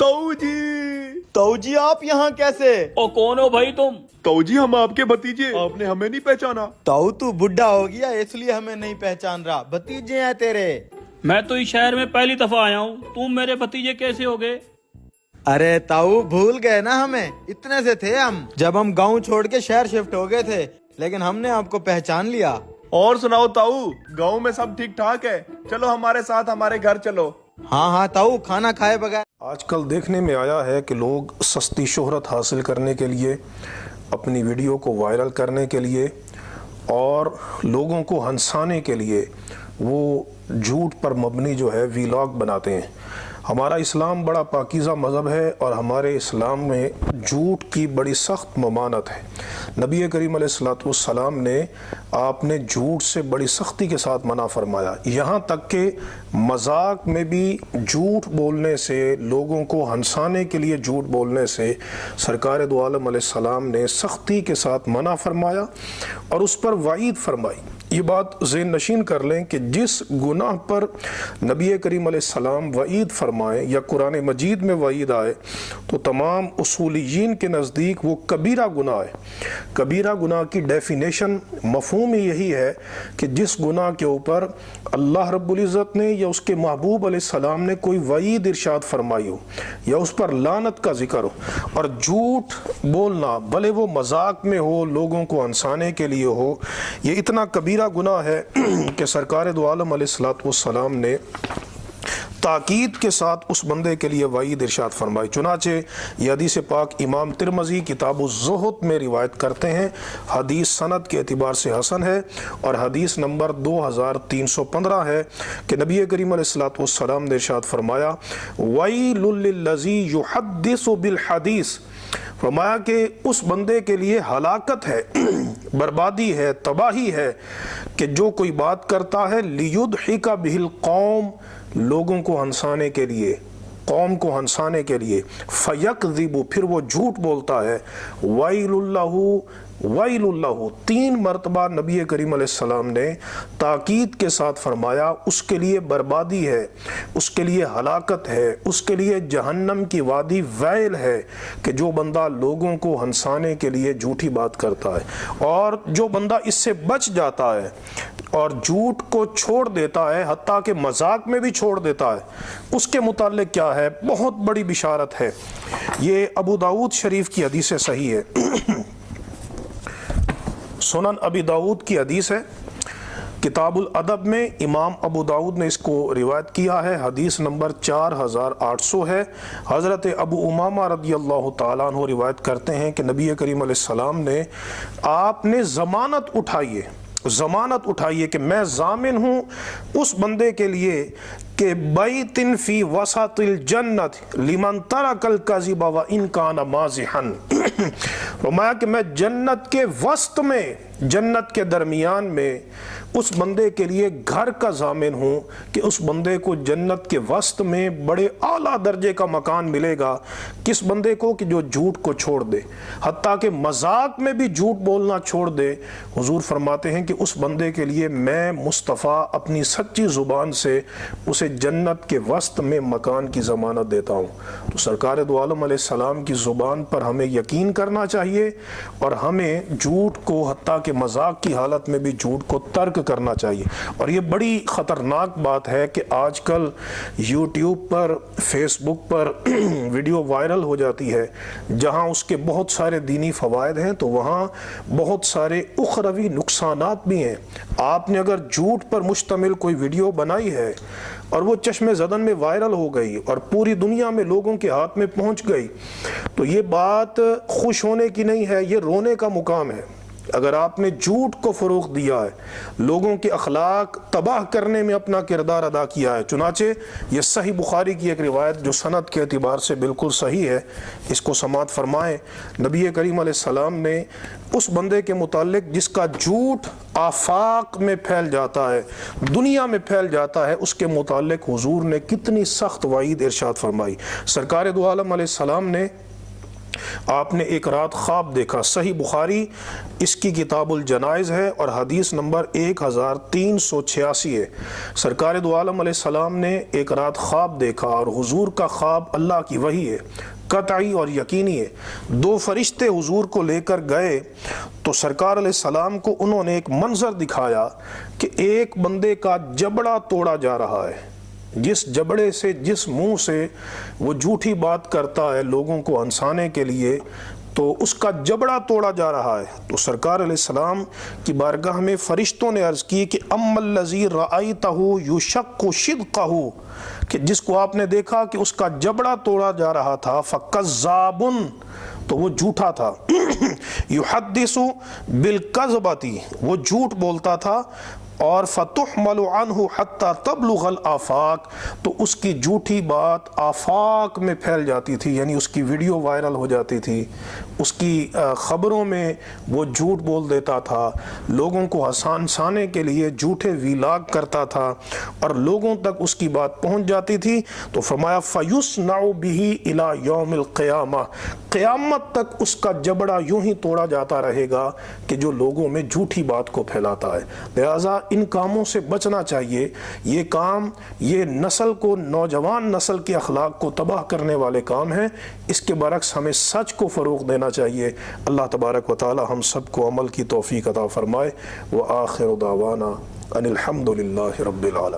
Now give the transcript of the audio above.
ताऊ जी, ताऊ जी आप यहाँ कैसे? ओ कौन हो भाई तुम? ताऊ जी हम आपके भतीजे, आपने हमें नहीं पहचाना। ताऊ तू बुढ़ा हो गया इसलिए हमें नहीं पहचान रहा, भतीजे हैं तेरे। मैं तो इस शहर में पहली दफा आया हूँ, तुम मेरे भतीजे कैसे हो गए? अरे ताऊ भूल गए ना हमें, इतने से थे हम जब हम गांव छोड़ के शहर शिफ्ट हो गए थे, लेकिन हमने आपको पहचान लिया। और सुनाओ ताऊ, गांव में सब ठीक ठाक है? चलो हमारे साथ हमारे घर चलो। हाँ हाँ ताऊ, खाना खाए बगैर। आजकल देखने में आया है कि लोग सस्ती शोहरत हासिल करने के लिए, अपनी वीडियो को वायरल करने के लिए और लोगों को हंसाने के लिए वो झूठ पर मबनी जो है वीलॉग बनाते हैं। हमारा इस्लाम बड़ा पाकीज़ा मज़हब है और हमारे इस्लाम में झूठ की बड़ी सख्त ममानत है। नबी करीम अलैहिस्सलाम ने आपने झूठ से बड़ी सख्ती के साथ मना फरमाया। यहाँ तक कि मजाक में भी झूठ बोलने से, लोगों को हंसाने के लिए झूठ बोलने से सरकार दो आलम अलैहिस्सलाम ने सख्ती के साथ मना फरमाया और उस पर वाईद फरमाई। ये बात ज़हन नशीन कर लें कि जिस गुनाह पर नबी करीम अलैहिस्सलाम वईद फरमाए या कुरान मजीद में वईद आए तो तमाम उसूलियीन के नज़दीक वो कबीरा गुनाह है। कबीरा गुनाह की डेफिनेशन मफ़हूम ही यही है कि जिस गुनाह के ऊपर अल्लाह रब्बुल इज़्ज़त ने या उसके महबूब अलैहिस्सलाम ने कोई वईद इरशाद फरमाई हो या उस पर लानत का जिक्र हो। और झूठ बोलना भले वो मजाक में हो, लोगों को हंसाने के लिए हो, ये इतना कबीरा गुनाह है कि सरकार दो आलम अलैहिस्सलाम ने ताकीद के साथ उस बंदे के लिए वईद इरशाद फरमाई। चुनाचे ये हदीस पाक इमाम तिरमिज़ी किताब ज़ुहद में रिवायत करते हैं। हदीस सनद के एतबार से हसन है और हदीस नंबर 2315 है कि नबी करीम अलैहिस्सलाम ने इरशाद फरमाया वैलुल लिल्लज़ी युहद्दिसु बिल हदीस, फरमाया कि उस बंदे के लिए हलाकत है, बर्बादी है, तबाही है कि जो कोई बात करता है लियुदहिका बिहिल कौम, लोगों को हंसाने के लिए, कौम को हंसाने के लिए, फयकज़िबु, फिर वो झूठ बोलता है, वैलुल्लाहु वैलुल्लाहु, 3 मरतबा नबी करीम अलैहिस्सलाम ने ताकीद के साथ फरमाया उसके लिए बर्बादी है, उसके लिए हलाकत है, उसके लिए जहन्नम की वादी वैल है कि जो बंदा लोगों को हंसाने के लिए झूठी बात करता है। और जो बंदा इससे बच जाता है और झूठ को छोड़ देता है, हत्ता कि मजाक में भी छोड़ देता है, उसके मुताल्लिक क्या है, बहुत बड़ी बिशारत है। ये अबू दाऊद शरीफ की हदीस सही है, सुनन अबी दाऊद की हदीस है, किताबुल अदब में इमाम अबू दाऊद ने इसको रिवायत किया है। हदीस नंबर 4800 है। हज़रत अबू उमामा रदियल्लाहु ताला अन्हु रिवायत करते हैं कि नबी करीम अलैहिस्सलाम ने आपने ज़मानत उठाइए कि मैं ज़ामिन हूँ उस बंदे के लिए कि बैतिन फी वसतिल जन्नत लिमन तरकल कज़िब व इन कान माज़िहन, फरमाया कि मैं जन्नत के वस्त में, जन्नत के दरमियान में उस बंदे के लिए घर का ज़ामिन हूँ कि उस बंदे को जन्नत के वस्त में बड़े आला दर्जे का मकान मिलेगा। किस बंदे को कि जो झूठ को छोड़ दे, हत्ता कि मजाक में भी झूठ बोलना छोड़ दे। हुजूर फरमाते हैं कि उस बंदे के लिए मैं मुस्तफ़ा अपनी सच्ची ज़ुबान से उसे जन्नत के वस्त में मकान की ज़मानत देता हूँ। तो सरकार दो आलम अलैहिस्सलाम की ज़ुबान पर हमें यकीन करना चाहिए और हमें झूठ को, हत्ता कि मजाक की हालत में भी झूठ को तर्क करना चाहिए। और ये बड़ी ख़तरनाक बात है कि आजकल यूट्यूब पर, फेसबुक पर वीडियो वायरल हो जाती है जहाँ उसके बहुत सारे दीनी फ़वाइद हैं तो वहाँ बहुत सारे उखरवी नुकसानात भी हैं। आपने अगर झूठ पर मुश्तमिल कोई वीडियो बनाई है और वो चश्मे ज़दन में वायरल हो गई और पूरी दुनिया में लोगों के हाथ में पहुंच गई तो ये बात खुश होने की नहीं है, ये रोने का मुकाम है। अगर आपने झूठ को फ़रोग़ दिया है, लोगों के अखलाक तबाह करने में अपना किरदार अदा किया है। चुनाचे ये सही बुखारी की एक रिवायत जो सनद के एतबार से बिल्कुल सही है, इसको समात फरमाएं। नबी करीम अलैहिस्सलाम ने उस बंदे के मुताल्लिक जिसका झूठ आफाक में फैल जाता है, दुनिया में फैल जाता है, उसके मुताल्लिक हुजूर ने कितनी सख्त वईद इरशाद फरमाई। सरकार दो आलम अलैहिस्सलाम ने آپ نے ایک رات خواب دیکھا۔ صحیح بخاری اس کی کتاب الجنائز ہے اور حدیث نمبر 1386 ہے۔ سرکار دو عالم علیہ السلام نے ایک رات خواب دیکھا اور حضور کا خواب اللہ کی وحی ہے، قطعی اور یقینی ہے۔ دو فرشتے حضور کو لے کر گئے تو سرکار علیہ السلام کو انہوں نے ایک منظر دکھایا کہ ایک بندے کا جبڑا توڑا جا رہا ہے، جس جبڑے سے، جس منہ سے وہ جھوٹی بات کرتا ہے لوگوں کو ہنسانے کے لیے، تو اس کا جبڑا توڑا جا رہا ہے۔ تو سرکار علیہ السلام کی بارگاہ میں فرشتوں نے عرض کی کہ ام الذی رأیتہ یشق شدقہ، کہ جس کو آپ نے دیکھا کہ اس کا جبڑا توڑا جا رہا تھا، فکذاب، تو وہ جھوٹا تھا، یحدث بالکذبۃ، وہ جھوٹ بولتا تھا، اور فتحمل عنہ حتی تبلغ الآفاق، تو اس کی جھوٹی بات آفاق میں پھیل جاتی تھی، یعنی اس کی ویڈیو وائرل ہو جاتی تھی، اس کی خبروں میں وہ جھوٹ بول دیتا تھا، لوگوں کو ہنسانے کے لیے جھوٹے ویلاگ کرتا تھا اور لوگوں تک اس کی بات پہنچ جاتی تھی۔ تو فرمایا فَيُصْنَعُ بِهِ إِلَى يَوْمِ الْقِيَامَةِ، قیامت تک اس کا جبڑا یوں ہی توڑا جاتا رہے گا کہ جو لوگوں میں جھوٹی بات کو پھیلاتا ہے۔ لہٰذا ان کاموں سے بچنا چاہیے۔ یہ کام، یہ نسل کو، نوجوان نسل کے اخلاق کو تباہ کرنے والے کام ہیں۔ اس کے برعکس ہمیں سچ کو فروغ دینا چاہیے۔ اللہ تبارک و تعالی ہم سب کو عمل کی توفیق عطا فرمائے۔ وآخر دعوانا ان الحمد للہ رب العالمین۔